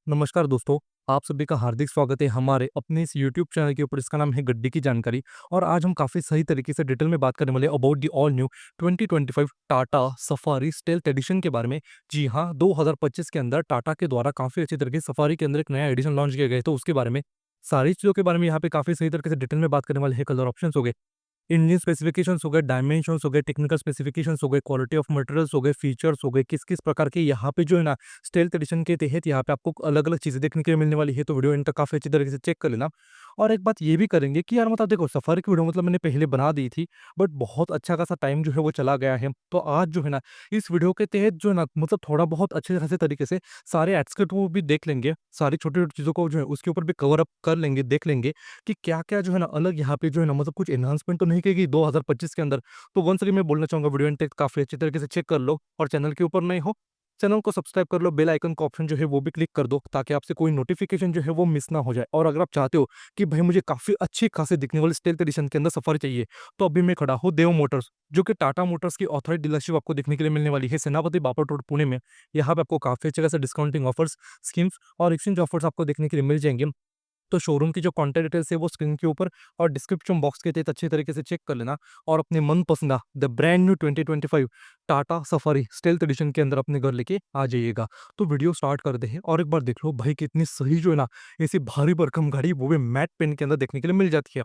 नमस्कार दोस्तों, आप सभी का हार्दिक स्वागत है हमारे अपने इस यूट्यूब चैनल के ऊपर। इसका नाम है गड्डी की जानकारी। और आज हम काफ़ी सही तरीके से डिटेल में बात करने वाले about the all new 2025 Tata Safari stealth edition के बारे में। जी हाँ, 2025 के अंदर टाटा के द्वारा काफ़ी अच्छी तरीके से सफारी के अंदर एक नया एडिशन लॉन्च किया गया है, तो उसके बारे में सारी चीज़ों के बारे में यहाँ पे काफ़ी सही तरीके से डिटेल में बात करने वाले हैं। कलर ऑप्शंस हो गए, इंजन स्पेसिफिकेशंस हो गए, डायमेंशंस हो गए, टेक्निकल स्पेसिफिकेशंस हो गए, क्वालिटी ऑफ मटेरियल्स हो गए, फीचर्स हो गए, किस किस प्रकार के यहाँ पे जो है ना स्टेल्थ एडिशन के तहत यहाँ पे आपको अलग अलग चीज़ें देखने के लिए मिलने वाली है। तो वीडियो एंड तक काफ़ी अच्छी तरीके से चेक कर लेना। और एक बात ये भी करेंगे कि यार मतलब देखो, सफारी की वीडियो मतलब मैंने पहले बना दी थी, बट बहुत अच्छा खासा टाइम जो है वो चला गया है। तो आज जो है ना इस वीडियो के तहत जो है ना मतलब थोड़ा बहुत अच्छे खासे तरीके से सारे एस्पेक्ट को भी देख लेंगे, सारी छोटी छोटी चीज़ों को जो है उसके ऊपर भी कवर अप कर लेंगे, देख लेंगे कि क्या-क्या जो है ना अलग यहाँ पे जो है ना मतलब कुछ एनहांसमेंट तो नहीं करेगी 2025 के अंदर। तो वंस अगेन मैं बोलना चाहूँगा, वीडियो एंड तक काफ़ी अच्छी तरीके से चेक कर लो, और चैनल के ऊपर नए हो, चैनल को सब्सक्राइब कर लो, बेल आइकन का ऑप्शन जो है वो भी क्लिक कर दो, ताकि आपसे कोई नोटिफिकेशन जो है वो मिस ना हो जाए। और अगर आप चाहते हो कि भाई मुझे काफ़ी अच्छी खासी दिखने वाली स्टेल्थ एडिशन के अंदर सफारी चाहिए, तो अभी मैं खड़ा हूँ देव मोटर्स, जो कि टाटा मोटर्स की ऑथराइज डीलरशिप आपको देखने के लिए मिलने वाली है सेनापति बापट रोड पुणे में। यहाँ पे आपको काफ़ी अच्छे खासे डिस्काउंटिंग ऑफर्स, स्कीम्स और एक्सचेंज ऑफर्स आपको देखने के लिए मिल जाएंगे। तो शोरूम की जो कॉन्टैक्ट डिटेल्स है वो स्क्रीन के ऊपर और डिस्क्रिप्शन बॉक्स के तहत अच्छी तरीके से चेक कर लेना, और अपने मन पसंदा the brand new 2025 Tata Safari stealth edition के अंदर अपने घर लेके आ जाइएगा। तो वीडियो स्टार्ट करते हैं, और एक बार देख लो भाई कितनी सही जो है ना ऐसी भारी भरकम गाड़ी वो भी मैट पेन के अंदर देखने के लिए मिल जाती है।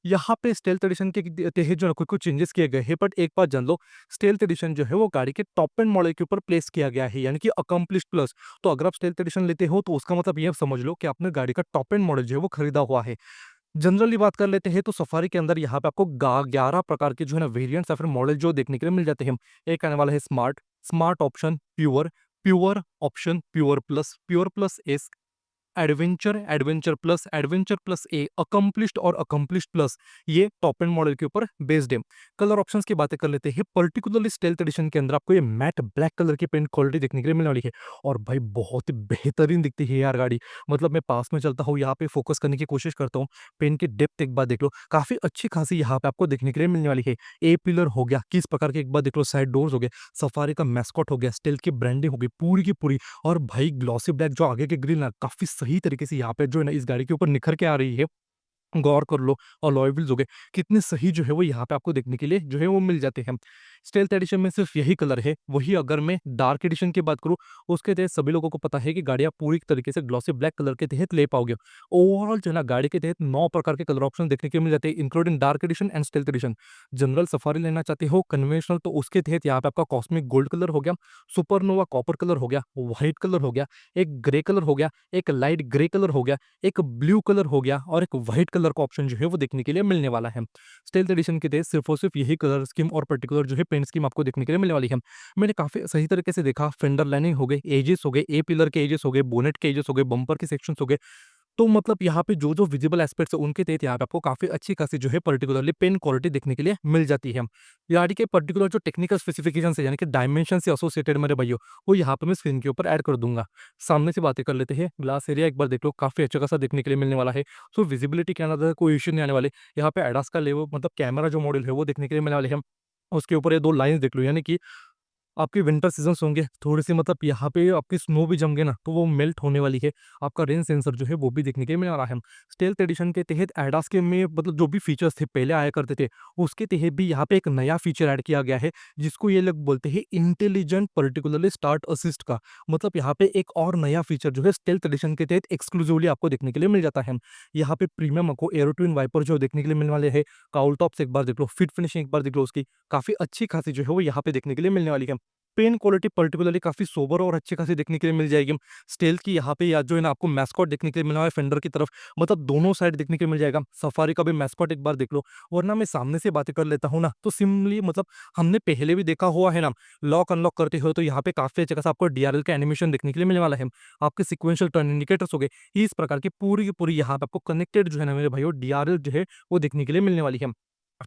यहाँ पे स्टेल्थ एडिशन के तहत जो है कुछ चेंजेस किए गए हैं, बट एक बात जान लो, स्टेल्थ एडिशन जो है वो गाड़ी के टॉप एंड मॉडल के ऊपर प्लेस किया गया है, यानी कि अकम्प्लिश्ड प्लस। तो अगर आप स्टेल्थ एडिशन लेते हो तो उसका मतलब ये समझ लो कि आपने गाड़ी का टॉप एंड मॉडल जो है वो खरीदा हुआ है। जनरली बात कर लेते हैं तो सफारी के अंदर यहाँ पे आपको 11 प्रकार के जो है ना वेरिएंट्स या फिर मॉडल जो देखने के लिए मिल जाते हैं। एक आने वाला है smart, smart option, pure, pure option, pure plus S, adventure, adventure plus A, accomplished और अकम्प्लिश्ड प्लस। ये टॉप एंड मॉडल के ऊपर बेस्ड है। कलर ऑप्शंस की बातें कर लेते हैं। पर्टिकुलरली स्टेल्थ एडिशन के अंदर आपको ये मैट ब्लैक कलर की पेंट क्वालिटी देखने के लिए मिलने वाली है, और भाई बहुत ही बेहतरीन दिखती है यार गाड़ी। मतलब मैं पास में चलता हूँ, यहाँ पे फोकस करने की कोशिश करता हूँ, पेन की डेप्थ एक बार देख लो, काफी अच्छी खासी यहाँ पे आपको देखने के लिए मिलने वाली है। ए पिलर हो गया, किस प्रकार के एक बार देख लो, साइड डोर्स हो गए, सफारी का मैस्कॉट हो गया, स्टेल्थ की ब्रांडिंग हो गई पूरी की पूरी। और भाई ग्लॉसी ब्लैक जो आगे की ग्रिल ना काफ़ी सही तरीके से यहाँ पे जो है ना इस गाड़ी के ऊपर निखर के आ रही है। गौर कर लो, और अलॉय व्हील्स हो गए, कितने सही जो है वो यहाँ पे आपको देखने के लिए जो है वो मिल जाते हैं। स्टेल्थ एडिशन में सिर्फ यही कलर है। वही अगर मैं डार्क एडिशन की बात करूँ, उसके तहत सभी लोगों को पता है कि गाड़ियाँ पूरी तरीके से ग्लॉसी ब्लैक कलर के तहत ले पाओगे। ओवरऑल जो है ना गाड़ी के तहत 9 प्रकार के कलर ऑप्शन देखने के मिल जाते हैं, including dark edition and stealth edition. General Safari लेना चाहते हो, कन्वेंशनल, तो उसके तहत यहाँ पे आपका कॉस्मिक गोल्ड कलर हो गया, सुपरनोवा कॉपर कलर हो गया, व्हाइट कलर हो गया, एक ग्रे कलर हो गया, एक लाइट ग्रे कलर हो गया, एक ब्लू कलर हो गया, और एक व्हाइट कलर का ऑप्शन जो है वो देखने के लिए मिलने वाला है। स्टेल्थ एडिशन के तहत सिर्फ और सिर्फ यही कलर स्कीम और पर्टिकुलर जो है पेंट स्कीम आपको देखने के लिए मिलने वाली है। मैंने काफी सही तरीके से देखा, फेंडर लाइनिंग हो गई, एजेस हो गए, ए पिलर के एजेस हो गए, बोनेट के एजेस हो गए, बम्पर के सेक्शंस हो गए। तो मतलब यहाँ पे जो विजिबल एस्पेक्ट्स है उनके तहत यहाँ पे आपको काफी अच्छी खासी जो है पर्टिकुलरली पेन क्वालिटी देखने के लिए मिल जाती है। गाड़ी के पर्टिकुलर जो टेक्निकल स्पेसिफिकेशन है, यानी कि डायमेंशन से एसोसिएटेड मेरे भाइयों, वो यहाँ पे मैं स्क्रीन के ऊपर ऐड कर दूंगा। सामने से बातें कर लेते हैं। ग्लास एरिया एक बार देख लो, काफी अच्छा खासा देखने के लिए मिलने वाला है। सो विजिबिलिटी के अंदर कोई इश्यू नहीं आने वाले। यहाँ पे एडास का लेवल मतलब कैमरा जो मॉडल है वो देखने के लिए मिलने वाले हैं। उसके ऊपर ये दो लाइन्स देख लो, यानी कि आपके विंटर सीज़न्स होंगे, थोड़ी-सी मतलब यहाँ पे आपकी स्नो भी जम गई ना, तो वो मेल्ट होने वाली है। आपका रेन सेंसर जो है वो भी देखने के लिए मिलने वाला है। स्टेल्थ एडिशन के तहत एडास के में मतलब जो भी फीचर्स थे पहले आया करते थे, उसके तहत भी यहाँ पे एक नया फीचर ऐड किया गया है, जिसको ये लोग बोलते हैं इंटेलिजेंट पर्टिकुलरली स्टार्ट असिस्ट का। मतलब यहाँ पे एक और नया फीचर जो है स्टेल्थ एडिशन के तहत एक्सक्लूसिवली आपको देखने के लिए मिल जाता है। यहाँ पे प्रीमियम आपको एरो ट्विन वाइपर जो देखने के लिए मिलने वाले हैं। काउल टॉप्स एक बार देख लो, फिट फिनिशिंग एक बार देख लो उसकी, काफ़ी अच्छी खासी जो है वो यहाँ पे देखने के लिए मिलने वाली है। पेन क्वालिटी पर्टिकुलरली काफ़ी सोबर और अच्छी खासी देखने के लिए मिल जाएगी। स्टेल्थ की यहाँ पे या जो है ना आपको मैस्कॉट देखने के लिए मिल रहा है फेंडर की तरफ, मतलब दोनों साइड देखने के लिए मिल जाएगा। सफारी का भी मैस्कॉट एक बार देख लो, वरना मैं सामने से बातें कर लेता हूँ ना, तो सिंपली मतलब हमने पहले भी देखा हुआ है ना, लॉक अनलॉक करते हो तो यहाँ पे काफ़ी अच्छा खासा आपको डीआरएल का एनिमेशन देखने के लिए मिलने वाला है। आपके सिक्वेंशियल टर्न इंडिकेटर्स हो गए, इस प्रकार की पूरी यहाँ पे आपको कनेक्टेड जो है ना मेरे भाइयों डीआरएल जो है वो देखने के लिए मिलने वाली है।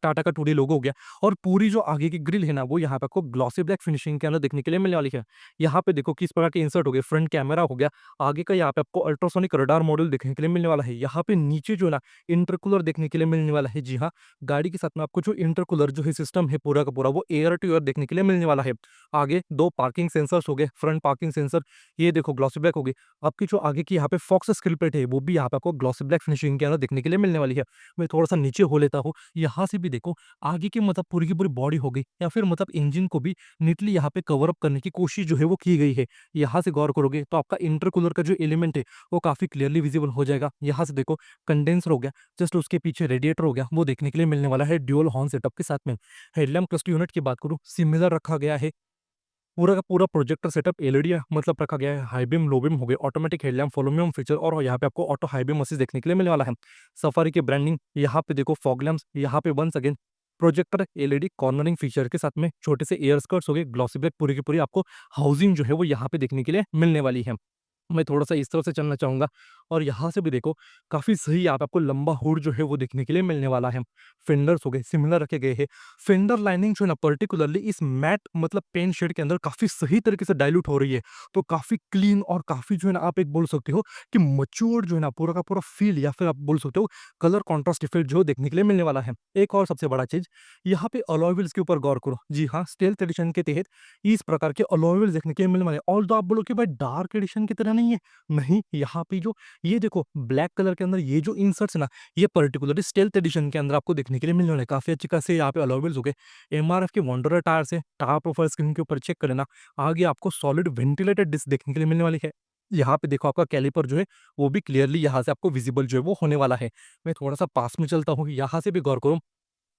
टाटा का टुडे लोगो हो गया और पूरी जो आगे की ग्रिल है ना, वो यहाँ पे आपको ग्लॉसी ब्लैक फिनिशिंग के अंदर देखने के लिए मिलने वाली है। यहाँ पे देखो किस प्रकार के इंसर्ट हो गए, फ्रंट कैमरा हो गया, आगे का यहाँ पे आपको अल्ट्रासोनिक रडार मॉडल देखने के लिए मिलने वाला है। यहाँ पे नीचे जो है ना इंटरकूलर देखने के लिए मिलने वाला है। जी हाँ, गाड़ी के साथ में आपको जो इंटरकूलर जो है सिस्टम है पूरा का पूरा, वो एयर टू एयर देखने के लिए मिलने वाला है। आगे 2 पार्किंग सेंसर्स हो गए, फ्रंट पार्किंग सेंसर, ये देखो ग्लॉसी ब्लैक हो गई। आपकी जो आगे की यहाँ पे फॉक्स स्किल प्लेट है, वो भी यहाँ पे आपको ग्लॉसी ब्लैक फिनिशिंग के अंदर देखने के लिए मिलने वाली है। मैं थोड़ा-सा नीचे हो लेता हूँ, यहाँ से भी देखो आगे की मतलब पूरी की पूरी बॉडी हो गई या फिर मतलब इंजन को भी नीटली यहाँ पे कवर अप करने की कोशिश जो है वो की गई है। यहाँ से गौर करोगे तो आपका इंटरकूलर का जो एलिमेंट है वो काफ़ी क्लियरली विजिबल हो जाएगा। यहाँ से देखो कंडेंसर हो गया, जस्ट उसके पीछे रेडिएटर हो गया, वो देखने के लिए मिलने वाला है ड्यूल हॉर्न सेटअप के साथ में। हेडलैम्प क्लस्टर यूनिट की बात करूँ, सिमिलर रखा गया है। पूरा का पूरा प्रोजेक्टर सेटअप एलईडी मतलब रखा गया है। हाई बीम, लो बीम हो गए, automatic headlamp, follow me home feature और यहाँ पे आपको ऑटो हाई बीम असिस्ट देखने के लिए मिलने वाला है। सफारी की ब्रांडिंग, यहाँ पे देखो फॉग लैम्प्स, यहाँ पे once again projector LED cornering feature के साथ में छोटे से एयर स्कर्ट्स हो गए, ग्लॉसी ब्लैक पूरी की पूरी आपको हाउसिंग जो है वो यहाँ पे देखने के लिए मिलने वाली है। मैं थोड़ा-सा इस तरफ से चलना चाहूँगा और यहाँ से भी देखो काफ़ी सही यहाँ पे आपको लंबा हुड जो है वो देखने के लिए मिलने वाला है। फेंडर्स हो गए, सिमिलर रखे गए हैं। फेंडर लाइनिंग जो है ना पर्टिकुलरली इस मैट मतलब पेंट शेड के अंदर काफ़ी सही तरीके से डाइल्यूट हो रही है। तो काफ़ी क्लीन और काफ़ी जो है ना आप एक बोल सकते हो कि मैच्योर्ड जो है ना पूरा का पूरा फ़ील या फिर आप बोल सकते हो कलर कंट्रास्ट इफेक्ट जो देखने के लिए मिलने वाला है। एक और सबसे बड़ा चीज़, यहाँ पे अलॉय व्हील्स के ऊपर गौर करो। जी हाँ, स्टील्थ एडिशन के तहत इस प्रकार के अलॉय व्हील्स देखने के लिए मिलने वाले हैं। ऑल्दो आप बोलो कि भाई डार्क एडिशन की तरह नहीं है, नहीं, यहाँ पे जो ये देखो ब्लैक कलर के अंदर ये जो इंसर्ट्स है ना, ये पर्टिकुलरली स्टेल्थ एडिशन के अंदर आपको देखने के लिए मिलने वाले हैं। काफ़ी अच्छे खासे यहाँ पे अलॉय व्हील्स हो गए। एमआरएफ के वंडरर टायर्स है, टायर प्रोफाइल स्क्रीन के ऊपर चेक कर लेना। आगे आपको सॉलिड वेंटिलेटेड डिस्क देखने के लिए मिलने वाली है। यहाँ पे देखो आपका कैलिपर जो है, वो भी क्लियरली यहाँ से आपको विजिबल जो है वो होने वाला है। मैं थोड़ा-सा पास में चलता हूँ, यहाँ से भी गौर करो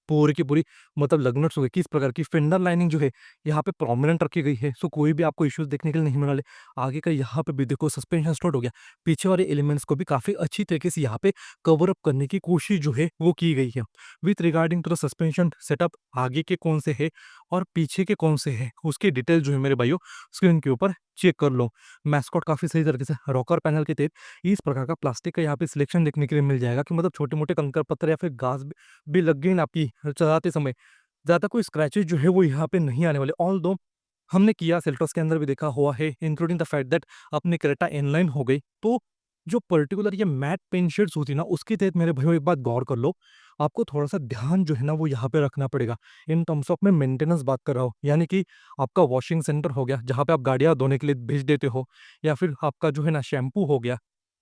पूरी की पूरी मतलब लग्नट्स हो गई, किस प्रकार की फेंडर लाइनिंग जो है यहाँ पे प्रोमिनेंट रखी गई है। सो कोई भी आपको इश्यूज देखने के लिए नहीं मिलने वाले। आगे का यहाँ पे भी देखो सस्पेंशन स्टार्ट हो गया, पीछे वाले एलिमेंट्स को भी काफी अच्छी तरीके से यहाँ पे कवर अप करने की कोशिश जो है वो की गई है। With regarding to the suspension setup, आगे के कौन से है और पीछे के कौन से है उसकी डिटेल जो है मेरे भाइयों स्क्रीन के ऊपर चेक कर लो। मैस्कॉट काफी सही तरीके से रॉकर पैनल के तहत इस प्रकार का प्लास्टिक का यहाँ पे सिलेक्शन देखने के लिए मिल जाएगा कि मतलब छोटे मोटे कंकर पत्थर या फिर घास भी लग गई ना आपकी चलाते समय, ज़्यादा कोई स्क्रैचेज़ जो है वो यहाँ पे नहीं आने वाले। ऑल्दो हमने किया सेल्टॉस के अंदर भी देखा हुआ है, इंक्लूडिंग द फैक्ट दैट अपनी क्रेटा इनलाइन हो गई, तो जो पर्टिकुलर ये मैट पेंट शेड्स होती है ना, उसके तहत मेरे भाइयों एक बात गौर कर लो, आपको थोड़ा-सा ध्यान जो है ना वो यहाँ पे रखना पड़ेगा। इन टर्म्स ऑफ मैं मेंटेनेंस बात कर रहा हूँ, यानी कि आपका वॉशिंग सेंटर हो गया, जहाँ पे आप गाड़ियाँ धोने के लिए भेज देते हो या फिर आपका जो है ना शैम्पू हो गया,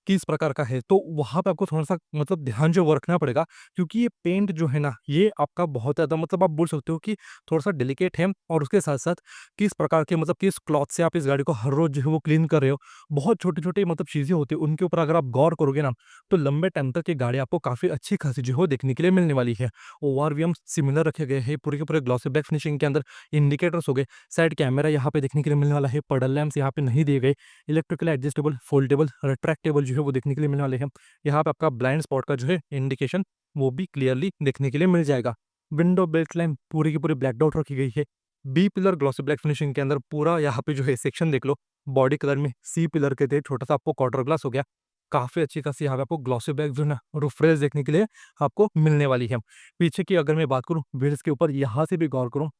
किस प्रकार का है, तो वहाँ पे आपको थोड़ा-सा मतलब ध्यान जो है वो रखना पड़ेगा क्योंकि ये पेंट जो है ना, ये आपका बहुत ज़्यादा मतलब आप बोल सकते हो कि थोड़ा-सा डेलिकेट है और उसके साथ-साथ किस प्रकार के मतलब किस क्लॉथ से आप इस गाड़ी को हर रोज़ जो है वो क्लीन कर रहे हो। बहुत छोटी-छोटी मतलब चीज़ें होती हैं, उनके ऊपर अगर आप गौर करोगे ना, तो लंबे टाइम तक ये गाड़ी आपको काफ़ी अच्छी-खासी जो है वो देखने के लिए मिलने वाली है। ओआरवीएम सिमिलर रखे गए हैं, पूरे के पूरे ग्लॉसी ब्लैक फिनिशिंग के अंदर इंडिकेटर्स हो गए, साइड कैमरा यहाँ पे देखने के लिए मिलने वाला है, पडल लैंप्स यहाँ पे नहीं दिए गए, इलेक्ट्रिकली एडजस्टेबल, फोल्डेबल, रिट्रैक्टेबल जो है वो देखने के लिए मिलने वाले हैं। यहाँ पे आपका ब्लाइंड स्पॉट का जो है इंडिकेशन वो भी क्लियरली देखने के लिए मिल जाएगा। विंडो बेल्ट लाइन पूरी की पूरी ब्लैक डॉट रखी गई है। B pillar glossy black finishing के अंदर पूरा यहाँ पे जो है सेक्शन देख लो, बॉडी कलर में सी पिलर के थे, छोटा-सा आपको क्वार्टर ग्लास हो गया। काफ़ी अच्छी खासी यहाँ पे आपको ग्लॉसी ब्लैक जो है ना रूफ रेल्स देखने के लिए आपको मिलने वाली है। पीछे की अगर मैं बात करूँ व्हील्स के ऊपर, यहाँ से भी गौर करूँ,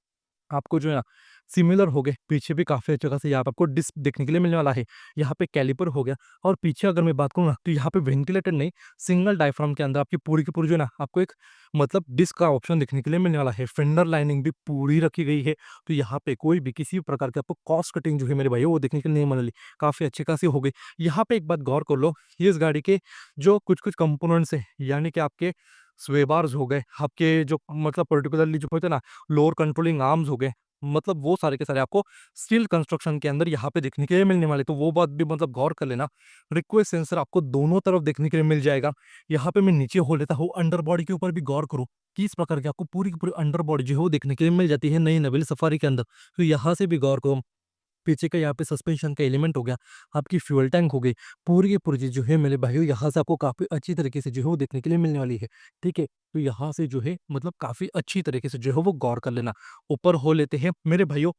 आपको जो है ना सिमिलर हो गए, पीछे भी काफ़ी अच्छा खासा यहाँ पे आपको डिस्क देखने के लिए मिलने वाला है। यहाँ पे कैलिपर हो गया और पीछे अगर मैं बात करूँ ना, तो यहाँ पे वेंटिलेटेड नहीं, सिंगल डायफ्राम के अंदर आपकी पूरी की पूरी जो है ना आपको एक मतलब डिस्क का ऑप्शन देखने के लिए मिलने वाला है। फेंडर लाइनिंग भी पूरी रखी गई है, तो यहाँ पे कोई भी किसी भी प्रकार की आपको कॉस्ट कटिंग जो है मेरे भाई वो देखने के लिए नहीं मिलने वाली, काफ़ी अच्छी खासी हो गई। यहाँ पे एक बात गौर कर लो, ये इस गाड़ी के जो कुछ-कुछ कंपोनेंट्स हैं, यानी कि आपके स्वे बार्स हो गए, आपके जो मतलब पर्टिकुलरली जो होते हैं ना लोअर कंट्रोलिंग आर्म्स हो गए, मतलब वो सारे के सारे आपको स्टील कंस्ट्रक्शन के अंदर यहाँ पे देखने के लिए मिलने वाले, तो वो बात भी मतलब गौर कर लेना। रिक्वेस्ट सेंसर आपको दोनों तरफ देखने के लिए मिल जाएगा। यहाँ पे मैं नीचे हो लेता हूँ, अंडर बॉडी के ऊपर भी गौर करो कि इस प्रकार की आपको पूरी की पूरी अंडर बॉडी जो है वो देखने के लिए मिल जाती है नई नवेली सफारी के अंदर। तो यहाँ से भी गौर करो, पीछे का यहाँ पे सस्पेंशन का एलिमेंट हो गया, आपकी फ्यूल टैंक हो गई, पूरी की पूरी चीज़ जो है मेरे भाइयों यहाँ से आपको काफ़ी अच्छी तरीके से जो है वो देखने के लिए मिलने वाली है, ठीक है? तो यहाँ से जो है मतलब काफ़ी अच्छी तरीके से जो है वो गौर कर लेना। ऊपर हो लेते हैं मेरे भाइयों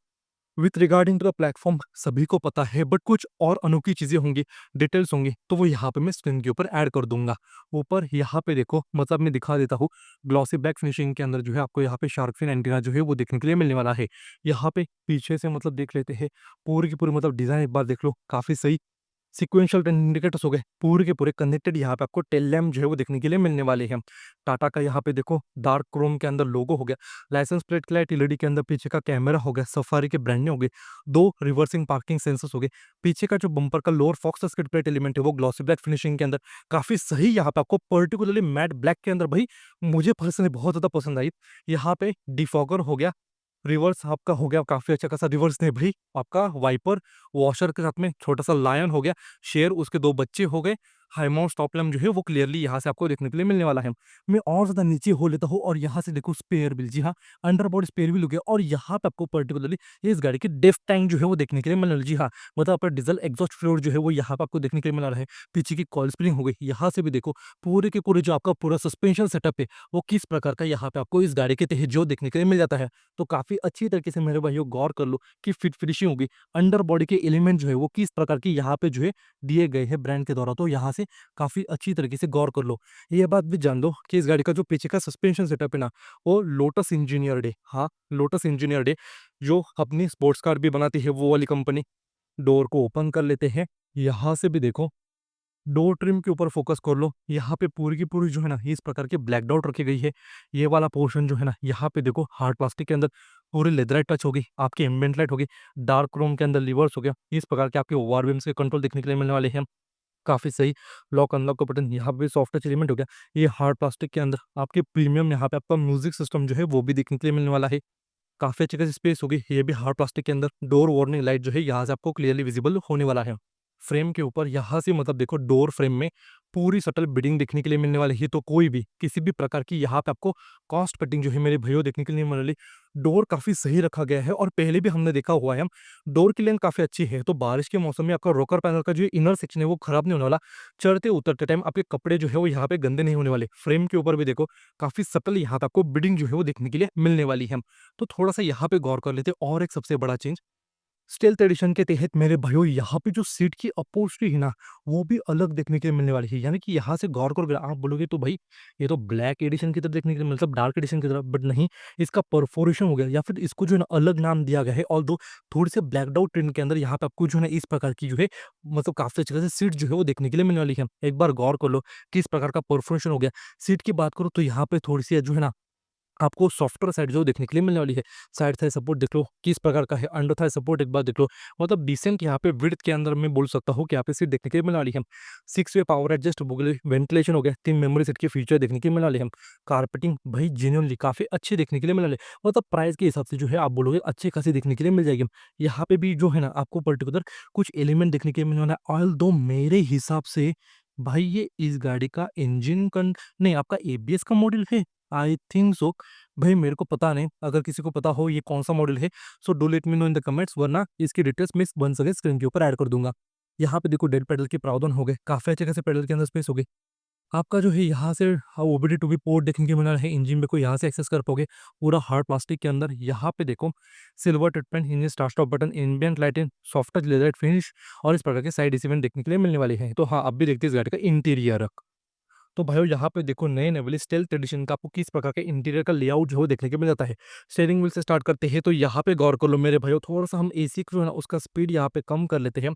with regarding to the platform सभी को पता है, बट कुछ और अनोखी चीज़ें होंगी, डिटेल्स होंगी, तो वो यहाँ पे मैं स्क्रीन के ऊपर ऐड कर दूंगा। ऊपर यहाँ पे देखो, मतलब मैं दिखा देता हूँ, ग्लॉसी ब्लैक फिनिशिंग के अंदर जो है आपको यहाँ पे शार्क फिन एंटीना जो है वो देखने के लिए मिलने वाला है। यहाँ पे पीछे से मतलब देख लेते हैं, पूरी की पूरी मतलब डिज़ाइन एक बार देख लो, काफ़ी सही सीक्वेंशियल टर्न इंडिकेटर्स हो गए, पूरे के पूरे कनेक्टेड। यहाँ पे आपको टेल लैम्प जो है वो देखने के लिए मिलने वाले हैं। टाटा का यहाँ पे देखो डार्क क्रोम के अंदर लोगो हो गया, लाइसेंस प्लेट क्लैरिटी एलईडी के अंदर पीछे का कैमरा हो गया, सफारी के ब्रांड हो गए, दो रिवर्सिंग पार्किंग सेंसर्स हो गए, पीछे का जो बम्पर का lower faux skid plate element है वो ग्लॉसी ब्लैक फिनिशिंग के अंदर काफी सही। यहाँ पे आपको पर्टिकुलरली मैट ब्लैक के अंदर भाई मुझे पर्सनली बहुत ज्यादा पसंद आई। यहाँ पे डिफॉगर हो गया, रिवर्स आपका हो गया काफ़ी अच्छा खासा, रिवर्स नहीं भाई, आपका वाइपर वॉशर के साथ में छोटा सा लायन हो गया, शेर उसके 2 बच्चे हो गए, हाई माउंट स्टॉप लैम्प जो है वो क्लियरली यहाँ से आपको देखने के लिए मिलने वाला है। मैं और ज़्यादा नीचे हो लेता हूँ और यहाँ से देखो स्पेयर व्हील, जी हाँ, अंडर बॉडी स्पेयर व्हील हो गया, और यहाँ पे आपको पर्टिकुलरली इस गाड़ी की डेफ टैंक जो है वो देखने के लिए मिलने वाली, जी हाँ, मतलब आपका डीजल एग्जॉस्ट फ्लोर जो है वो यहाँ पे आपको देखने के लिए मिल रहा है। पीछे की कॉइल स्प्रिंग हो गई, यहाँ से भी देखो पूरे के पूरे जो आपका पूरा सस्पेंशन सेटअप है वो किस प्रकार का यहाँ पे आपको इस गाड़ी के तहत जो देखने के लिए मिल जाता है। तो काफ़ी अच्छी तरीके से मेरे भाइयों गौर कर लो कि फिट फिनिशिंग होगी, अंडर बॉडी के एलिमेंट जो है वो किस प्रकार की यहाँ पे जो है दिए गए हैं ब्रांड के द्वारा, तो यहाँ से काफ़ी अच्छी तरीके से गौर कर लो। ये बात भी जान लो कि इस गाड़ी का जो पीछे का सस्पेंशन सेटअप है ना, वो लोटस इंजीनियर्ड है। हाँ, लोटस इंजीनियर्ड है, जो अपनी स्पोर्ट्स कार भी बनाती है वो वाली कंपनी। डोर को ओपन कर लेते हैं, यहाँ से भी देखो डोर ट्रिम के ऊपर फोकस कर लो, यहाँ पे पूरी की पूरी जो है ना इस प्रकार के ब्लैक डॉट रखी गई है। ये वाला पोर्शन जो है ना, यहाँ पे देखो हार्ड प्लास्टिक के अंदर पूरी लेदराइट टच होगी, आपकी एम्बिएंट लाइट होगी, डार्क क्रोम के अंदर लिवर्स हो गया, इस प्रकार के आपके ओआरबीएम्स के कंट्रोल देखने के लिए मिलने वाले हैं। काफी सही लॉक अनलॉक का बटन, यहाँ पे सॉफ्ट टच एलिमेंट हो गया। ये हार्ड प्लास्टिक के अंदर आपके प्रीमियम यहाँ पे आपका म्यूजिक सिस्टम जो है वो भी देखने के लिए मिलने वाला है। काफी अच्छी खासी स्पेस होगी, ये भी हार्ड प्लास्टिक के अंदर। डोर वार्निंग लाइट जो है यहाँ से आपको क्लियरली विजिबल होने वाला है। फ्रेम के ऊपर यहाँ से मतलब देखो डोर फ्रेम में पूरी सटल बिडिंग देखने के लिए मिलने वाली है, तो कोई भी किसी भी प्रकार की यहाँ पे आपको कॉस्ट कटिंग जो है मेरे भैया देखने के लिए मिलने वाली। डोर काफी सही रखा गया है, और पहले भी हमने देखा हुआ है, हम डोर की लेंथ काफी अच्छी है, तो बारिश के मौसम में आपका रोकर पैनल का जो इनर सेक्शन है वो खराब नहीं होने वाला। चढ़ते उतरते टाइम आपके कपड़े जो है वो यहाँ पे गंदे नहीं होने वाले। फ्रेम के ऊपर भी देखो काफी सटल यहाँ पे आपको बिडिंग जो है वो देखने के लिए मिलने वाली है। तो थोड़ा-सा यहाँ पे गौर कर लेते हैं, और एक सबसे बड़ा चेंज स्टील्थ एडिशन के तहत मेरे भाइयों यहाँ पे जो सीट की अपहोल्स्ट्री है ना, वो भी अलग देखने के लिए मिलने वाली है। यानी कि यहाँ से गौर करोगे, आप बोलोगे तो भाई ये तो ब्लैक एडिशन की तरह देखने के लिए मतलब डार्क एडिशन की तरह, बट नहीं, इसका परफोरेशन हो गया या फिर इसको जो है ना अलग नाम दिया गया है। ऑल्दो थोड़ी से ब्लैक्ड आउट ट्रेंड के अंदर यहाँ पे आपको जो है ना इस प्रकार की जो है मतलब काफ़ी अच्छी तरह से सीट जो है वो देखने के लिए मिलने वाली है। एक बार गौर कर लो किस प्रकार का परफोरेशन हो गया। सीट की बात करो तो यहाँ पे थोड़ी-सी जो है ना आपको सॉफ्टवेयर साइड जो देखने के लिए मिलने वाली है। साइड थाई सपोर्ट देख लो किस प्रकार का है, अंडर थाई सपोर्ट एक बार देख लो, मतलब डिसेंट यहाँ पे विड्थ के अंदर मैं बोल सकता हूँ कि यहाँ पे सीट देखने के लिए मिलने वाली है। 6 वे पावर एडजस्ट हो गई, वेंटिलेशन हो गया, 3 मेमोरी सेट के फीचर देखने के लिए मिलने वाले हैं। कारपेटिंग भाई जेन्युइनली काफ़ी अच्छी देखने के लिए मिलने वाली है, मतलब प्राइस के हिसाब से जो है आप बोलोगे अच्छी खासी देखने के लिए मिल जाएगी। यहाँ पे भी जो है ना आपको पर्टिकुलर कुछ एलिमेंट देखने के लिए मिलने वाला है। ऑल्दो मेरे हिसाब से भाई ये इस गाड़ी का इंजन कन नहीं, आपका एबीएस का मॉडल है, आई थिंक सो। भाई मेरे को पता नहीं, अगर किसी को पता हो ये कौन-सा मॉडल है, so do let me know in the comments, वरना इसकी डिटेल्स मैं बन सके स्क्रीन के ऊपर ऐड कर दूँगा। यहाँ पे देखो डेड पेडल के प्रावधान हो गए, काफ़ी अच्छे खासे पेडल के अंदर स्पेस हो गई। आपका जो है यहाँ से ओबीडी टू बी पोर्ट देखने को मिल रहा है, इंजन में को यहाँ से एक्सेस कर पाओगे, पूरा हार्ड प्लास्टिक के अंदर। यहाँ पे देखो silver treatment, engine start stop button, ambient lighting, soft touch leather finish, और इस प्रकार के साइड इवेंट देखने के लिए मिलने वाले हैं। तो हाँ, अब भी देखते हैं इस गाड़ी का इंटीरियर। तो भाइयों यहाँ पे देखो नए वाली स्टेल्थ एडिशन का आपको किस प्रकार के इंटीरियर का लेआउट जो है वो देखने को मिल जाता है। स्टीयरिंग व्हील से स्टार्ट करते हैं तो यहाँ पे गौर कर लो मेरे भाइयों, थोड़ा सा हम एसी जो है ना उसका स्पीड यहाँ पे कम कर लेते हैं।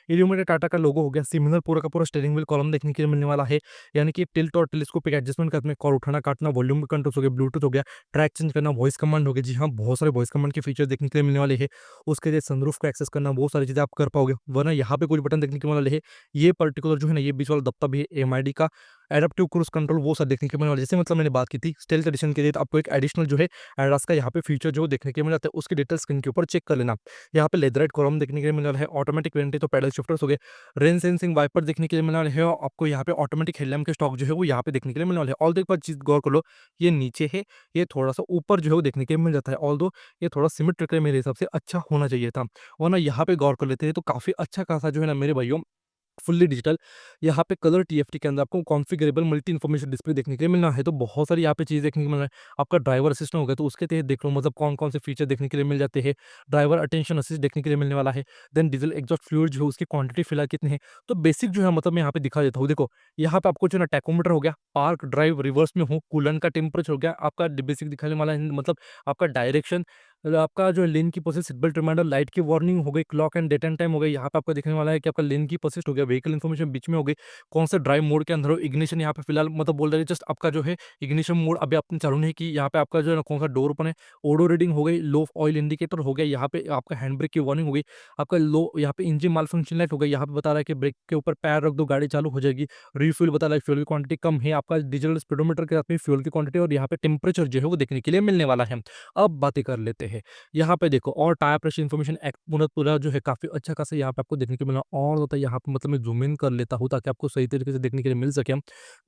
इल्यूमिनेटेड टाटा का लोगो हो गया, सिमिलर पूरा का पूरा स्टीयरिंग व्हील कॉलम देखने के लिए मिलने वाला है। यानी कि टिल्ट और टेलीस्कोपिक एडजस्टमेंट करने में, कॉल उठाना काटना, वॉल्यूम कंट्रोल हो गया, ब्लूटूथ हो गया, ट्रैक चेंज करना, वॉइस कमांड हो गया। जी हाँ, बहुत सारे वॉइस कमांड के फीचर देखने के लिए मिलने वाले हैं। उसके लिए सनरूफ को एक्सेस करना, बहुत सारी चीजें आप कर पाओगे, वरना यहाँ पे कुछ बटन देखने के मिलने वाले हैं। ये पर्टिकुलर जो है ना ये बीच वाला दब्ता भी एमआईडी का एडाप्टिव क्रूज कंट्रोल वो सब देखने के मिलने वाला है। जैसे मतलब मैंने बात की थी स्टेल्थ एडिशन के लिए, तो आपको एक एडिशनल जो है एडास का यहाँ पे फीचर जो देखने के मिल जाता है, उसकी डिटेल स्क्रीन के ऊपर चेक कर लेना। यहाँ पे लेदराइट क्रोम देखने के लिए मिल रहा है, ऑटोमेटिक वेंटी तो पैडल शिफ्टर्स हो गए, रेन सेंसिंग वाइपर देखने के लिए मिल रहा है, और आपको यहाँ पे ऑटोमेटिक हेडलैम्प के स्टॉक जो है वो यहाँ पे देखने के लिए मिलने वाले है। ऑल एक बार चीज गौर कर लो, ये नीचे है, ये थोड़ा सा ऊपर जो है वो देखने के लिए मिल जाता है। ऑल ये थोड़ा सिमेट्रिकल मेरे हिसाब से अच्छा होना चाहिए था, वरना यहाँ पे गौर कर लेते हैं तो काफी अच्छा खासा जो है ना मेरे भाइयों फुल्ली डिजिटल। यहाँ पे कलर टीएफटी के अंदर आपको कॉन्फ़िगरेबल मल्टी इन्फॉर्मेशन डिस्प्ले देखने के लिए मिलना है, तो बहुत सारी यहाँ पे चीज़ देखने को मिल रहा है। आपका ड्राइवर असिस्टेंट हो गया, तो उसके तहत देख लो मतलब कौन-कौन से फीचर देखने के लिए मिल जाते हैं। ड्राइवर अटेंशन असिस्ट देखने के लिए मिलने वाला है। देन डीज़ल एग्ज़ॉस्ट फ्लूइड जो है उसकी क्वांटिटी फिलहाल कितनी है, तो बेसिक जो है मतलब मैं यहाँ पे दिखा देता हूँ। देखो, यहाँ पे आपको जो है ना टैकोमीटर हो गया, पार्क ड्राइव रिवर्स में हो, कूलेंट का टेम्परेचर हो गया, आपका बेसिक दिखाने वाला है मतलब आपका डायरेक्शन, आपका जो लेन की position, seat belt reminder, light की वार्निंग हो गई, clock and date and time हो गई। यहाँ पे आपको दिखने वाला है कि आपका लेन की पोजीशन हो गया, व्हीकल इन्फॉर्मेशन बीच में हो गई, कौन सा ड्राइव मोड के अंदर हो, इग्निशन यहाँ पे फिलहाल मतलब बोल रहे हैं जस्ट आपका जो है इग्निशन मोड अभी आपने चालू नहीं की। यहाँ पे आपका जो है ना कौन सा डोर ओपन है, ऑडो रीडिंग हो गई, लो ऑयल इंडिकेटर हो गया, यहाँ पे आपका हैंड ब्रेक की वार्निंग हो गई, आपका लो यहाँ पे इंजन माल फंक्शन लाइट हो गई, यहाँ पे बता रहा है कि ब्रेक के ऊपर पैर रख दो गाड़ी चालू हो जाएगी। रिफ्यूल बता रहा है फ्यूल की क्वांटिटी कम है, आपका डिजिटल स्पीडोमीटर के साथ में फ्यूल की क्वांटिटी और यहाँ पे टेम्परेचर जो है वो देखने के लिए मिलने वाला है। अब बातें कर लेते हैं, यहाँ पे देखो और टायर प्रेशर इन्फॉर्मेशन पूरा पूरा जो है काफ़ी अच्छा खासा यहाँ पे आपको देखने को मिला। और होता है यहाँ पे मतलब मैं ज़ूम इन कर लेता हूँ ताकि आपको सही तरीके से देखने के लिए मिल सके।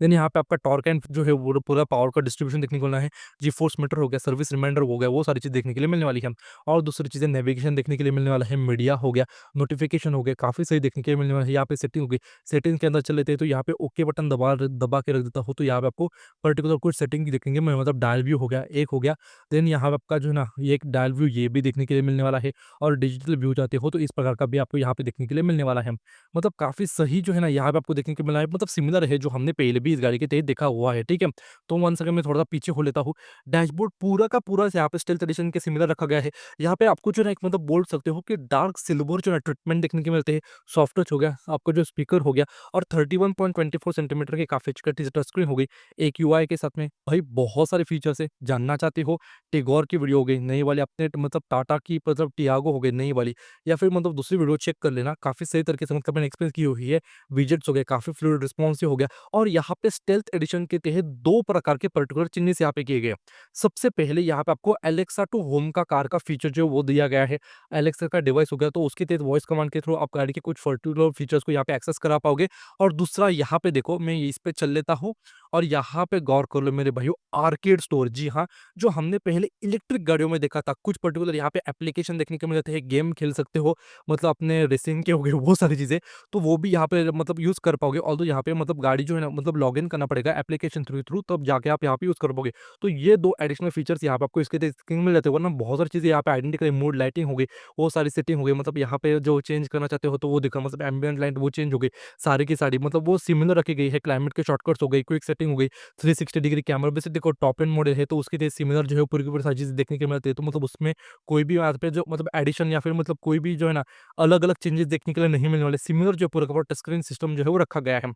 देन यहाँ पे आपका टॉर्क एंड जो है वो पूरा पावर का डिस्ट्रीब्यूशन देखने को मिलना है। जी फोर्स मीटर हो गया, सर्विस रिमाइंडर हो गया, वो सारी चीज़ देखने के लिए मिलने वाली है। और दूसरी चीज़ें नेविगेशन देखने के लिए मिलने वाला है, मीडिया हो गया, नोटिफिकेशन हो गया, काफ़ी सही देखने के लिए मिलने वाला है। यहाँ पे सेटिंग हो गई, सेटिंग के अंदर चल लेते हैं तो यहाँ पे ओके बटन दबा दबा के रख देता हूँ, तो यहाँ पे आपको पर्टिकुलर कुछ सेटिंग देखेंगे, मैं मतलब डायल व्यू हो गया, एक हो गया। देन यहाँ पे आपका जो है ना ये एक डायल व्यू ये भी देखने के लिए मिलने वाला है। और डिजिटल व्यू चाहते हो तो इस प्रकार का भी आपको यहाँ पे देखने के लिए मिलने वाला है। मतलब काफ़ी सही जो है ना यहाँ पे आपको देखने को मिला है, मतलब सिमिलर है जो हमने पहले भी इस गाड़ी के तहत देखा हुआ है, ठीक है? तो वन सेकंड मैं थोड़ा-सा पीछे हो लेता हूँ। डैशबोर्ड पूरा का पूरा यहाँ पे स्टील्थ एडिशन के सिमिलर रखा गया है। यहाँ पे आपको जो है ना एक मतलब बोल सकते हो कि डार्क सिल्वर जो है ट्रीटमेंट देखने को मिलते हैं। सॉफ्ट टच हो गया, आपका जो स्पीकर हो गया और 31.24 सेंटीमीटर की काफ़ी अच्छी टच स्क्रीन हो गई। एक यूआई के साथ में भाई बहुत सारे फीचर्स है। जानना चाहते हो टिगोर की वीडियो हो गई, नई वाली आपने मतलब टाटा की मतलब टियागो हो गई नई वाली, या फिर मतलब दूसरी वीडियो चेक कर लेना, काफ़ी सही तरीके से मतलब मैंने एक्सप्लेन की हुई है। विजेट्स हो गए, काफ़ी फ्लूइड रिस्पॉन्सिव हो गया। और यहाँ पे स्टेल्थ एडिशन के तहत 2 प्रकार के पर्टिकुलर चेंजेस यहाँ पे किए गए हैं। सबसे पहले यहाँ पे आपको एलेक्सा टू होम का कार का फीचर जो है वो दिया गया है। एलेक्सा का डिवाइस हो गया तो उसके तहत वॉइस कमांड के थ्रू आप गाड़ी के कुछ पर्टिकुलर फीचर्स को यहाँ पे एक्सेस करा पाओगे। और दूसरा यहाँ पे देखो मैं इस पे चल लेता हूँ और यहाँ पे गौर कर लो मेरे भाइयों, आर्केड स्टोर, जी हाँ, जो हमने पहले इलेक्ट्रिक गाड़ियों में देखा था, कुछ पर्टिकुलर यहाँ पे एप्लीकेशन देखने को मिल जाते हैं, गेम खेल सकते हो, मतलब अपने रेसिंग के हो गए वो सारी चीज़ें, तो वो भी यहाँ पे मतलब यूज़ कर पाओगे। ऑल्दो यहाँ पे मतलब गाड़ी जो है ना मतलब लॉगिन करना पड़ेगा एप्लीकेशन थ्रू तब जाके आप यहाँ पे यूज़ कर पाओगे। तो ये 2 एडिशनल फीचर्स यहाँ पे आपको इसके स्क्रीन मिल जाते हैं, वरना बहुत सारी चीज़ें यहाँ पे आइडेंटिकल मोड लाइटिंग हो गई, वो सारी सेटिंग हो गई, मतलब यहाँ पे जो चेंज करना चाहते हो तो वो दिखा, मतलब एम्बिएंट लाइट वो चेंज हो गई, सारी की सारी मतलब वो सिमिलर रखी गई है। क्लाइमेट के शॉर्टकट्स हो गई, क्विक सेटिंग हो गई, 360 डिग्री कैमरा, वैसे देखो टॉप एंड मॉडल है तो उसके लिए सिमिलर जो है पूरी की पूरी सारी चीज़ें देखने को मिलती है, तो मतलब उसमें कोई भी यहाँ पे जो मतलब एडिशन या फिर मतलब कोई भी जो है ना अलग-अलग चेंजेस देखने के लिए नहीं मिलने वाले। सिमिलर जो पूरा का पूरा टच स्क्रीन सिस्टम जो है वो रखा गया है।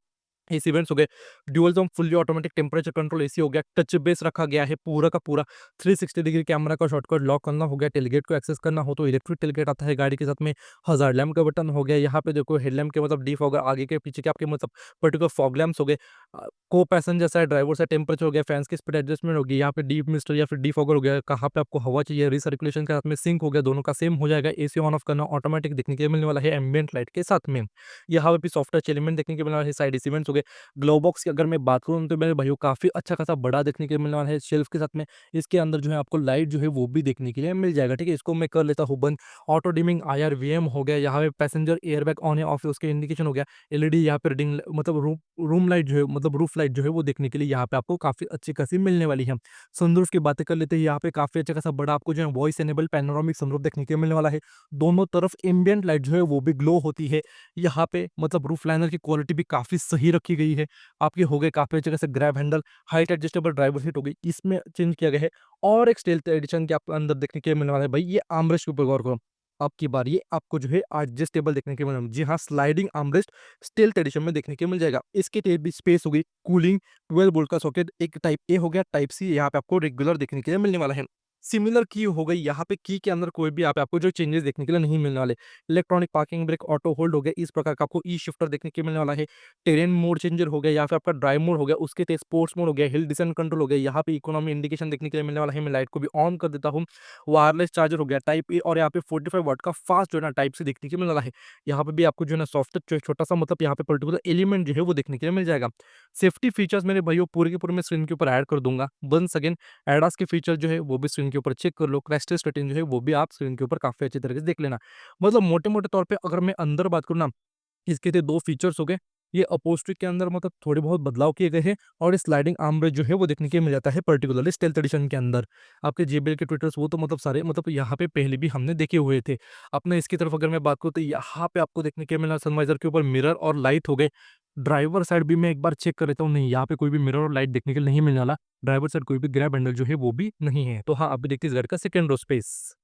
एसी वेंट्स हो गए, dual zone fully automatic temperature control AC हो गया, टच बेस रखा गया है पूरा का पूरा, 360 डिग्री कैमरा का शॉर्टकट लॉक करना हो गया, टेलगेट को एक्सेस करना हो तो इलेक्ट्रिक टेलगेट आता है गाड़ी के साथ में, हज़ार लैम्प का बटन हो गया, यहाँ पे देखो हेडलैम्प के मतलब डिफॉगर आगे के पीछे के आपके मतलब पर्टिकुलर फॉग लैंप्स हो गए, को passenger side driver side temperature हो गया, फैंस की स्पीड एडजस्टमेंट होगी, यहाँ पे डीप मिस्टर या फिर डिफॉगर हो गया, कहाँ पे आपको हवा चाहिए, रिसर्कुलेशन के साथ में सिंक हो गया, दोनों का सेम हो जाएगा, एसी ऑन ऑफ करना ऑटोमेटिक देखने के लिए मिलने वाला है एम्बिएंट लाइट के साथ में। यहाँ पे भी सॉफ्ट टच एलिमेंट देखने के मिलने वाला है, साइड एलिमेंट्स हो गए। ग्लो बॉक्स की अगर मैं बात करूँ तो मेरे भाइयों काफ़ी अच्छा खासा बड़ा देखने के लिए मिलने वाला है शेल्फ के साथ में। इसके अंदर जो है आपको लाइट जो है वो भी देखने के लिए मिल जाएगा, ठीक है? इसको मैं कर लेता हूँ बंद। ऑटो डिमिंग आईआरवीएम हो गया, यहाँ पे पैसेंजर एयरबैग ऑन या ऑफ है उसके इंडिकेशन हो गया। एलईडी यहाँ पे रीडिंग मतलब रूम लाइट जो है मतलब रूफ लाइट जो है वो देखने के लिए यहाँ पे आपको काफ़ी अच्छी खासी मिलने वाली है। सनरूफ की बातें कर लेते हैं, यहाँ पे काफ़ी अच्छा खासा बड़ा आपको जो है वॉइस इनेबल पैनोरामिक सनरूफ देखने के लिए मिलने वाला है। दोनों तरफ एम्बिएंट लाइट जो है वो भी ग्लो होती है। यहाँ पे मतलब रूफ लाइनर की क्वालिटी भी काफ़ी सही रखी गई है। आपके हो गए काफ़ी अच्छे खासे grab handle, height adjustable driver seat हो गई, इसमें चेंज किया गया है। और एक स्टील्थ एडिशन के आपको अंदर देखने के लिए मिलने वाला है भाई, ये आर्मरेस्ट के ऊपर गौर करो। अब की बार ये आपको जो है एडजस्टेबल देखने के मिलेगा। जी हाँ, स्लाइडिंग आर्मरेस्ट स्टील्थ एडिशन में देखने को मिल जाएगा। इसके टेल भी स्पेस हो गई, कूलिंग, 12 वोल्ट का सॉकेट, एक टाइप ए हो गया, टाइप सी यहाँ पे आपको रेगुलर देखने के लिए मिलने वाला है। सिमिलर की हो गई, यहाँ पे की के अंदर कोई भी यहाँ पे आपको जो चेंजेस देखने के लिए नहीं मिलने वाले। Electronic parking brake, auto hold हो गया, इस प्रकार का आपको ई शिफ्टर देखने के मिलने वाला है। टेरेन मोड चेंजर हो गया या फिर आपका ड्राइव मोड हो गया, उसके तहत स्पोर्ट्स मोड हो गया, हिल डिसेंट कंट्रोल हो गया, यहाँ पे इकोनॉमी इंडिकेशन देखने के लिए मिलने वाला है। मैं लाइट को भी ऑन कर देता हूँ। वायरलेस चार्जर हो गया टाइप ए, और यहाँ पे 45 वाट का फास्ट जो है ना टाइप से देखने के लिए मिलने वाला है। यहाँ पे भी आपको जो है ना सॉफ्ट छोटा सा मतलब यहाँ पे पर्टिकुलर एलिमेंट जो है वो देखने के लिए मिल जाएगा। सेफ्टी फीचर्स मेरे भाइयों पूरे के पूरे मैं स्क्रीन के ऊपर ऐड कर दूंगा। वंस अगेन एडास के फीचर जो है वो भी स्क्रीन के ऊपर चेक कर लो, क्रैश टेस्ट रेटिंग जो है वो भी आप स्क्रीन के ऊपर काफी अच्छी तरीके से देख लेना। मतलब मोटे मोटे तौर पे अगर मैं अंदर बात करूँ ना, इसके थे 2 फीचर्स हो गए। ये अपहोल्स्ट्री के अंदर मतलब थोड़े बहुत बदलाव किए गए हैं और ये स्लाइडिंग आर्म रेस्ट जो है वो देखने के मिल जाता है पर्टिकुलरली स्टेल्थ एडिशन के अंदर। आपके जेबीएल के ट्विटर्स वो तो मतलब सारे मतलब यहाँ पे पहले भी हमने देखे हुए थे। अपने इसकी तरफ अगर मैं बात करूँ तो यहाँ पे आपको देखने के मिला सनवाइजर के ऊपर मिरर और लाइट हो गए। ड्राइवर साइड भी मैं एक बार चेक कर लेता हूँ, नहीं यहाँ पे कोई भी मिरर और लाइट देखने के लिए नहीं मिलने वाला। ड्राइवर साइड कोई भी ग्रैब हैंडल जो है वो भी नहीं है। तो हाँ, अभी देखते हैं इस गाड़ी का सेकंड रो स्पेस।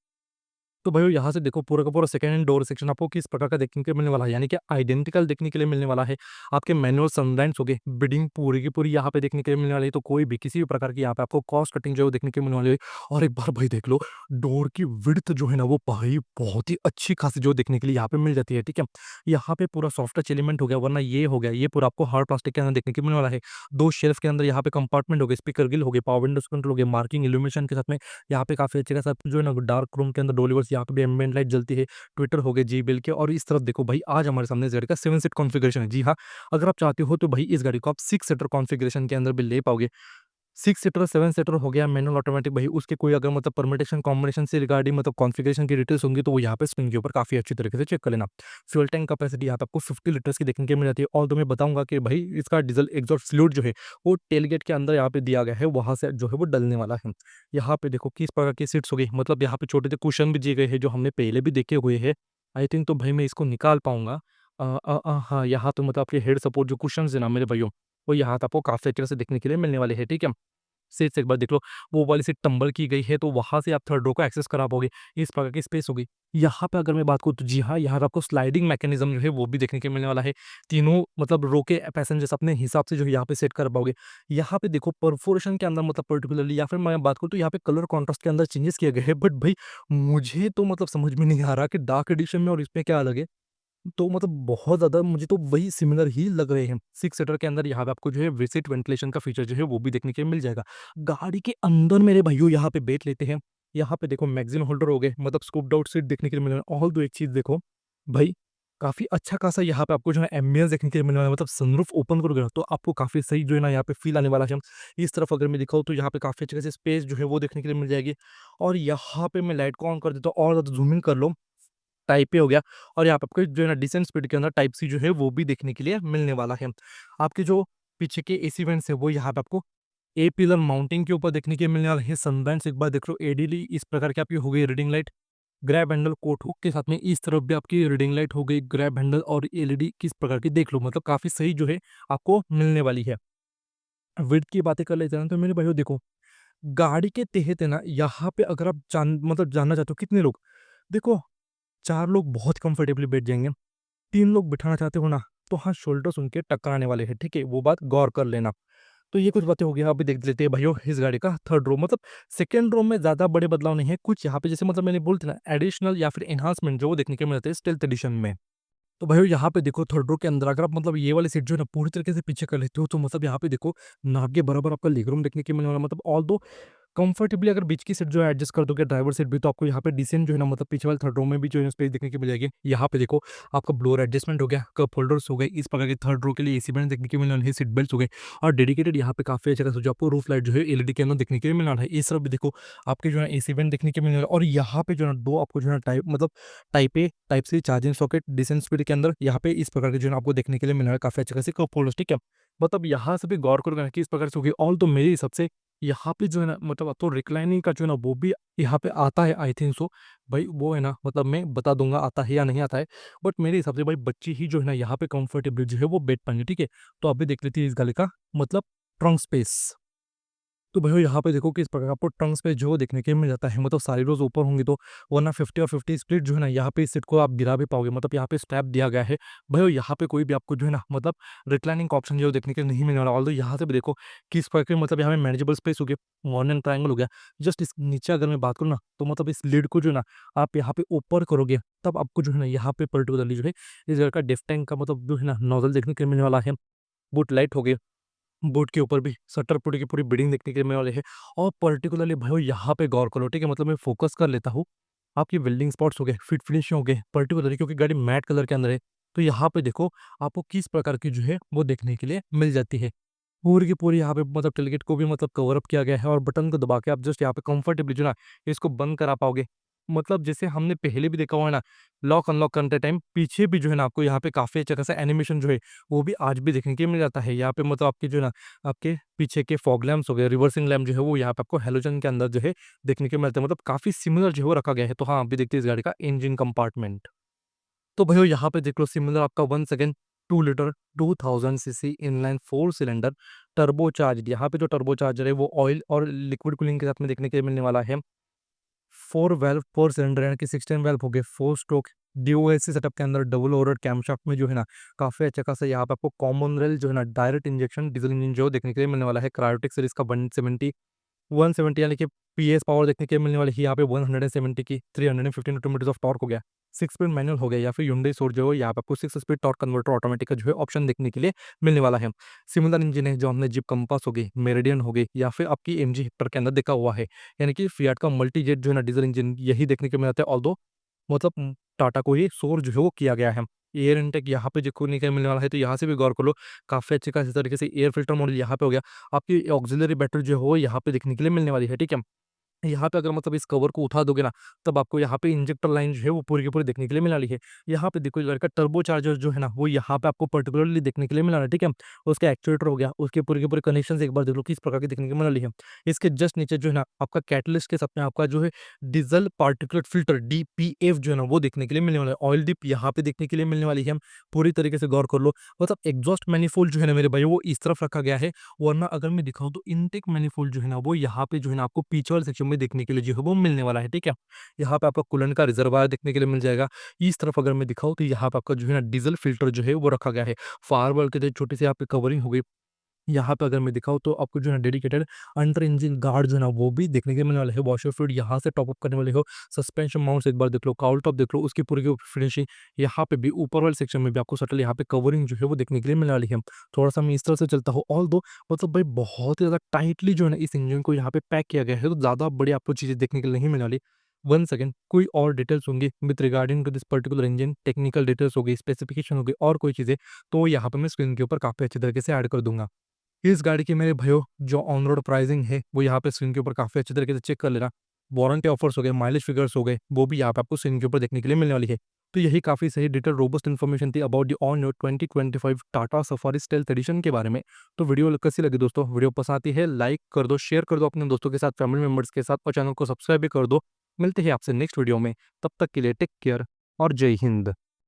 तो भाइयों यहाँ से देखो पूरा का पूरा सेकंड हैंड डोर सेक्शन आपको किस प्रकार का देखने के मिलने वाला है, यानी कि आइडेंटिकल देखने के लिए मिलने वाला है। आपके मैनुअल सनलाइट्स हो गए, बिडिंग पूरी की पूरी यहाँ पे देखने के लिए मिलने वाली है। तो कोई भी किसी भी प्रकार की यहाँ पे आपको कॉस्ट कटिंग जो है वो देखने के मिलने वाली है। और एक बार भाई देख लो, डोर की विड्थ जो है ना वो भाई बहुत ही अच्छी खासी जो देखने के लिए यहाँ पे मिल जाती है। ठीक है, यहाँ पे पूरा सॉफ्ट टच एलिमेंट हो गया, वरना ये हो गया, ये पूरा आपको हार्ड प्लास्टिक के अंदर देखने के मिलने वाला है। 2 शेल्फ के अंदर यहाँ पे कंपार्टमेंट हो गए, स्पीकर ग्रिल हो गए, पावर विंडोज कंट्रोल हो गए, मार्किंग इल्यूमिनेशन के साथ में यहाँ पे काफ़ी अच्छे खासा जो है ना डार्क रूम के अंदर डोलीवर्स यहाँ पे भी एम्बिएंट लाइट जलती है। ट्विटर हो गए, JBL के। और इस तरफ देखो भाई, आज हमारे सामने इस गाड़ी का 7 सीट कॉन्फ़िगरेशन है। जी हाँ, अगर आप चाहते हो तो भाई इस गाड़ी को आप 6 सीटर कॉन्फ़िगरेशन के अंदर भी ले पाओगे। 6 सीटर, 7 सीटर हो गया मैनुअल ऑटोमेटिक भाई, उसके कोई अगर मतलब परम्यूटेशन कॉम्बिनेशन से रिगार्डिंग मतलब कॉन्फ़िगरेशन की डिटेल्स होंगी तो वो यहाँ पे स्क्रीन के ऊपर काफ़ी अच्छी तरीके से चेक कर लेना। फ्यूल टैंक कैपेसिटी यहाँ पे आपको 50 लीटर्स की देखने को मिल जाती है। और तो मैं बताऊँगा कि भाई इसका डीज़ल एग्ज़ॉस्ट फ्लूइड जो है वो टेलगेट के अंदर यहाँ पे दिया गया है, वहाँ से जो है वो डलने वाला है। यहाँ पे देखो किस प्रकार की सीट्स हो गई, मतलब यहाँ पे छोटे से कुशन भी दिए गए हैं जो हमने पहले भी देखे हुए हैं। आई थिंक तो भाई मैं इसको निकाल पाऊँगा। हाँ, यहाँ तो मतलब आपके हेड सपोर्ट जो कुशन्स है ना मेरे भाइयों, वो यहाँ पे आपको काफ़ी अच्छे से देखने के लिए मिलने वाले हैं। ठीक है? सीट से एक बार देख लो, वो वाली सीट टम्बल की गई है तो वहाँ से आप थर्ड रो को एक्सेस करा पाओगे। इस प्रकार की स्पेस होगी। यहाँ पे अगर मैं बात करूँ तो जी हाँ, यहाँ पे आपको स्लाइडिंग मैकेनिज्म जो है वो भी देखने को मिलने वाला है। तीनों मतलब रो के पैसेंजर्स अपने हिसाब से जो है यहाँ पे सेट कर पाओगे। यहाँ पे देखो परफोरेशन के अंदर मतलब पर्टिकुलरली या फिर मैं बात करूँ तो यहाँ पे कलर कॉन्ट्रास्ट के अंदर चेंजेस किए गए हैं। बट भाई मुझे तो मतलब समझ में नहीं आ रहा कि डार्क एडिशन में और इसमें क्या अलग है। तो मतलब बहुत ज़्यादा मुझे तो वही सिमिलर ही लग रहे हैं। 6 सीटर के अंदर यहाँ पे आपको जो है विसिट वेंटिलेशन का फीचर जो है वो भी देखने के मिल जाएगा। गाड़ी के अंदर मेरे भाइयों यहाँ पे बैठ लेते हैं। यहाँ पे देखो मैगज़ीन होल्डर हो गए, मतलब स्कूप्ड आउट सीट देखने के लिए मिल रहा है। और तो एक चीज़ देखो भाई, काफ़ी अच्छा खासा यहाँ पे आपको जो है एम्बियंस देखने के लिए मिलने वाला है। मतलब सनरूफ ओपन करोगे ना तो आपको काफ़ी सही जो है ना यहाँ पे फ़ील आने वाला है। इस तरफ अगर मैं दिखाऊँ तो यहाँ पे काफ़ी अच्छे खासे स्पेस जो है वो देखने के लिए मिल जाएगी। और यहाँ पे मैं लाइट को ऑन कर देता हूँ और ज़्यादा ज़ूम इन कर लो, टाइप ए हो गया। और यहाँ पे आपको जो है ना डिसेंट स्पीड के अंदर टाइप सी जो है वो भी देखने के लिए मिलने वाला है। आपके जो पीछे के एसी वेंट्स है वो यहाँ पे आपको ए पिलर माउंटिंग के ऊपर देखने के मिलने वाला है। सनवेंट्स एक बार देख लो, एडीली इस प्रकार की आपकी हो गई reading light. Grab handle coat hook के साथ में इस तरफ भी आपकी रीडिंग लाइट हो गई, ग्रैब हैंडल और एलईडी किस प्रकार की देख लो, मतलब काफी सही जो है आपको मिलने वाली है। विड्थ की बातें कर लेते हैं तो मेरे भाइयों देखो, गाड़ी के तहत है ना यहाँ पे अगर आप मतलब जानना चाहते हो कितने लोग, देखो 4 लोग बहुत कंफर्टेबली बैठ जाएँगे। 3 लोग बिठाना चाहते हो ना, तो हाँ, शोल्डर्स उनके टकराने वाले हैं, ठीक है? वो बात गौर कर लेना। तो ये कुछ बातें हो गई, अभी देख लेते हैं भाइयों इस गाड़ी का थर्ड रो, मतलब सेकंड रो में ज़्यादा बड़े बदलाव नहीं है। कुछ यहाँ पे जैसे मतलब मैंने बोला था ना एडिशनल या फिर एनहांसमेंट जो वो देखने को मिलते हैं स्टील्थ एडिशन में। तो भाइयों यहाँ पे देखो थर्ड रो के अंदर अगर आप मतलब ये वाली सीट जो है ना पूरी तरीके से पीछे कर लेते हो तो मतलब यहाँ पे देखो नाक के बराबर आपका लेग रूम देखने को मिलने वाला, मतलब ऑल्दो कंफर्टेबली अगर बीच की सीट जो है एडजस्ट कर दोगे ड्राइवर सीट भी, तो आपको यहाँ पे डिसेंट जो है ना मतलब पीछे वाले थर्ड रो में भी जो है स्पेस देखने को मिल जाएगी। यहाँ पे देखो आपका ब्लोअर एडजस्टमेंट हो गया, कप होल्डर्स हो गए, इस प्रकार के थर्ड रो के लिए एसी बैंड देखने को मिलने वाले हैं, सीट बेल्ट हो गए। और डेडिकेटेड यहाँ पे काफी अच्छा खासा जो आपको रूफ लाइट जो है एलईडी के अंदर देखने के लिए मिलना है। इस तरफ भी देखो आपके जो है एसी बैंड देखने के मिलने वाले, और यहाँ पे जो है ना दो आपको जो है टाइप मतलब type A type C charging socket decent speed के अंदर यहाँ पे इस प्रकार के जो है ना आपको देखने के लिए मिल रहा है काफी अच्छे खासे कप होल्डर्स। ठीक है, मतलब यहाँ से भी गौर करोगे ना कि इस प्रकार से होगी। ऑल तो मेरे हिसाब से यहाँ पे जो है ना मतलब अब तो रिक्लाइनिंग का जो है ना वो भी यहाँ पे आता है, आई थिंक सो। भाई वो है ना मतलब मैं बता दूंगा आता है या नहीं आता है, बट मेरे हिसाब से भाई बच्ची ही जो है ना यहाँ पे कंफर्टेबल जो है वो बैठ पाएंगे। ठीक है, तो अभी देख लेती है इस गाड़ी का मतलब ट्रंक स्पेस। तो भैया यहाँ पे देखो कि इस प्रकार आपको ट्रंक स्पेस जो देखने के मिल जाता है, मतलब सारी रोज ऊपर होंगी तो वरना 50 और 50 स्प्लिट जो है ना यहाँ पे इस सीट को आप गिरा भी पाओगे, मतलब यहाँ पे स्ट्रैप दिया गया है। भैया यहाँ पे कोई भी आपको जो है ना मतलब रिक्लाइनिंग का ऑप्शन जो देखने के लिए नहीं मिलने वाला। ऑल्दो यहाँ से भी देखो किस प्रकार के मतलब यहाँ पे मैनेजेबल स्पेस हो गया, वन एंड ट्रायंगल हो गया। जस्ट इस नीचे अगर मैं बात करूँ ना तो मतलब इस लीड को जो है ना आप यहाँ पे ऊपर करोगे तब आपको जो है ना यहाँ पे पर्टिकुलरली जो है इस जगह का डेफ टैंक का मतलब जो है ना नोजल देखने के लिए मिलने वाला है। बूट लाइट हो गई, बोट के ऊपर भी शटर पूरी की पूरी बिल्डिंग देखने के लिए मिलने वाले हैं। और पर्टिकुलरली भाई यहाँ पे गौर करो, ठीक है, मतलब मैं फोकस कर लेता हूँ। आपकी वेल्डिंग स्पॉट्स हो गए, फिट फिनिशिंग हो गए पर्टिकुलरली क्योंकि गाड़ी मैट कलर के अंदर है। तो यहाँ पे देखो आपको किस प्रकार की जो है वो देखने के लिए मिल जाती है। पूरी की पूरी यहाँ पे मतलब टेलगेट को भी मतलब कवर अप किया गया है और बटन को दबा के आप जस्ट यहाँ पे कंफर्टेबली जो ना इसको बंद करा पाओगे। मतलब जैसे हमने पहले भी देखा हुआ है ना, लॉक अनलॉक करते टाइम पीछे भी जो है ना आपको यहाँ पे काफ़ी अच्छा खासा एनिमेशन जो है वो भी आज भी देखने के मिल जाता है। यहाँ पे मतलब आपके जो है ना आपके पीछे के फॉग लैंप्स हो गए, रिवर्सिंग लैंप जो है वो यहाँ पे आपको हैलोजन के अंदर जो है देखने को मिलता है। मतलब काफ़ी सिमिलर जो है वो रखा गया है। तो हाँ, अभी देखते हैं इस गाड़ी का इंजन कंपार्टमेंट। तो भैया यहाँ पे देख लो सिमिलर आपका 1 second 2 litre 2000 CC inline 4 cylinder turbocharged. यहाँ पे जो टर्बोचार्जर है वो ऑयल और लिक्विड कूलिंग के साथ में देखने के लिए मिलने वाला है। 4 वाल्व पर सिलेंडर यानी कि 16 वाल्व हो गए, 4 स्ट्रोक डीओएससी सेटअप के अंदर डबल ओवरहेड कैमशाफ्ट में जो है ना काफ़ी अच्छा खासा यहाँ पे आपको कॉमन रेल जो है ना डायरेक्ट इंजेक्शन डीजल इंजन जो देखने के लिए मिलने वाला है। क्रायोटिक सीरीज का 170 यानी कि पीएस पावर देखने के लिए मिलने वाली है यहाँ पे 170 की 315 न्यूटन मीटर्स ऑफ टॉर्क हो गया। 6 स्पीड मैनुअल हो गया या फिर Hyundai सोर्स जो है यहाँ पे आपको 6 स्पीड टॉर्क कन्वर्टर ऑटोमेटिक का जो है ऑप्शन देखने के लिए मिलने वाला है। सिमिलर इंजन है जो हमने जीप कंपास हो गई, मेरिडियन हो गई या फिर आपकी एमजी हेक्टर के अंदर देखा हुआ है। यानी कि फियाट का मल्टी जेट जो है ना डीजल इंजन यही देखने को मिलता है। ऑल्दो मतलब टाटा को ही सोर्स जो है वो किया गया है। एयर इनटेक यहाँ पे जो खोलने का मिलने वाला है, तो यहाँ से भी गौर कर लो। काफ़ी अच्छे खासे तरीके से एयर फिल्टर मॉडल यहाँ पे हो गया। आपकी ऑक्सिलरी बैटरी जो है वो यहाँ पे देखने के लिए मिलने वाली है, ठीक है। यहाँ पे अगर मतलब इस कवर को उठा दोगे ना, तब आपको यहाँ पे इंजेक्टर लाइन जो है वो पूरी की पूरी देखने के लिए मिलने वाली है। यहाँ पे देखो इस गाड़ी का टर्बो चार्जर जो है ना वो यहाँ पे आपको पर्टिकुलरली देखने के लिए मिला है, ठीक है। उसका एक्चुएटर हो गया, उसके पूरे के पूरे कनेक्शन एक बार देख लो किस प्रकार की देखने को मिल रही है। इसके जस्ट नीचे जो है ना आपका कैटलिस्ट के साथ में आपका जो है डीजल पार्टिकुलेट फिल्टर डीपीएफ जो है ना वो देखने के लिए मिलने वाला है। ऑयल डिप यहाँ पे देखने के लिए मिलने वाली है। पूरी तरीके से गौर कर लो। मतलब एग्जॉस्ट मैनिफोल्ड जो है ना मेरे भाई वो इस तरफ रखा गया है, वरना अगर मैं दिखाऊँ तो इनटेक मैनिफोल्ड जो है ना वो यहाँ पे जो है ना आपको पीछे वाले सेक्शन में देखने के लिए जो है वो मिलने वाला है, ठीक है। यहाँ पे आपका कूलेंट का रिजर्वायर देखने के लिए मिल जाएगा। इस तरफ अगर मैं दिखाऊँ तो यहाँ पे आपका जो है ना डीजल फिल्टर जो है वो रखा गया है। फायरवॉल के जो छोटी सी यहाँ पे कवरिंग हो गई। यहाँ पे अगर मैं दिखाऊँ तो आपको जो है डेडिकेटेड अंडर इंजन गार्ड जो है ना वो भी देखने के लिए मिलने वाले है। वॉशर फ्लूइड यहाँ से टॉप अप करने वाले हो। सस्पेंशन माउंट्स एक बार देख लो, काउल टॉप देख लो, उसकी पूरी की फिनिशिंग। यहाँ पे भी ऊपर वाले सेक्शन में भी आपको सटल यहाँ पे कवरिंग जो है वो देखने के लिए मिलने वाली है। थोड़ा सा मैं इस तरह से चलता हूँ, ऑल दो मतलब भाई बहुत ही ज़्यादा टाइटली जो है ना इस इंजन को यहाँ पे पैक किया गया है, तो ज़्यादा बड़ी आपको चीज़ें देखने के लिए नहीं मिलने वाली। 1 सेकंड कोई और डिटेल्स होंगी with regarding to this particular engine, technical details हो गई, स्पेसिफिकेशन हो गई और कोई चीज़ें, तो यहाँ पे मैं स्क्रीन के ऊपर काफ़ी अच्छे तरीके से ऐड कर दूंगा। इस गाड़ी की मेरे भाइयों जो ऑन रोड प्राइसिंग है वो यहाँ पे स्क्रीन के ऊपर काफ़ी अच्छे तरीके से चेक कर लेना। वारंटी ऑफर्स हो गए, माइलेज फिगर्स हो गए, वो भी यहाँ पे आपको स्क्रीन के ऊपर देखने के लिए मिलने वाली है। तो यही काफ़ी सही डिटेल रोबस्ट इन्फॉर्मेशन थी about the on road 2025 Tata Safari style edition के बारे में। तो वीडियो कैसी लगी दोस्तों? वीडियो पसंद आती है लाइक कर दो, शेयर कर दो अपने दोस्तों के साथ, फैमिली मेम्बर्स के साथ, और चैनल को सब्सक्राइब भी कर दो। मिलते हैं आपसे नेक्स्ट वीडियो में, तब तक के लिए टेक केयर और जय हिंद।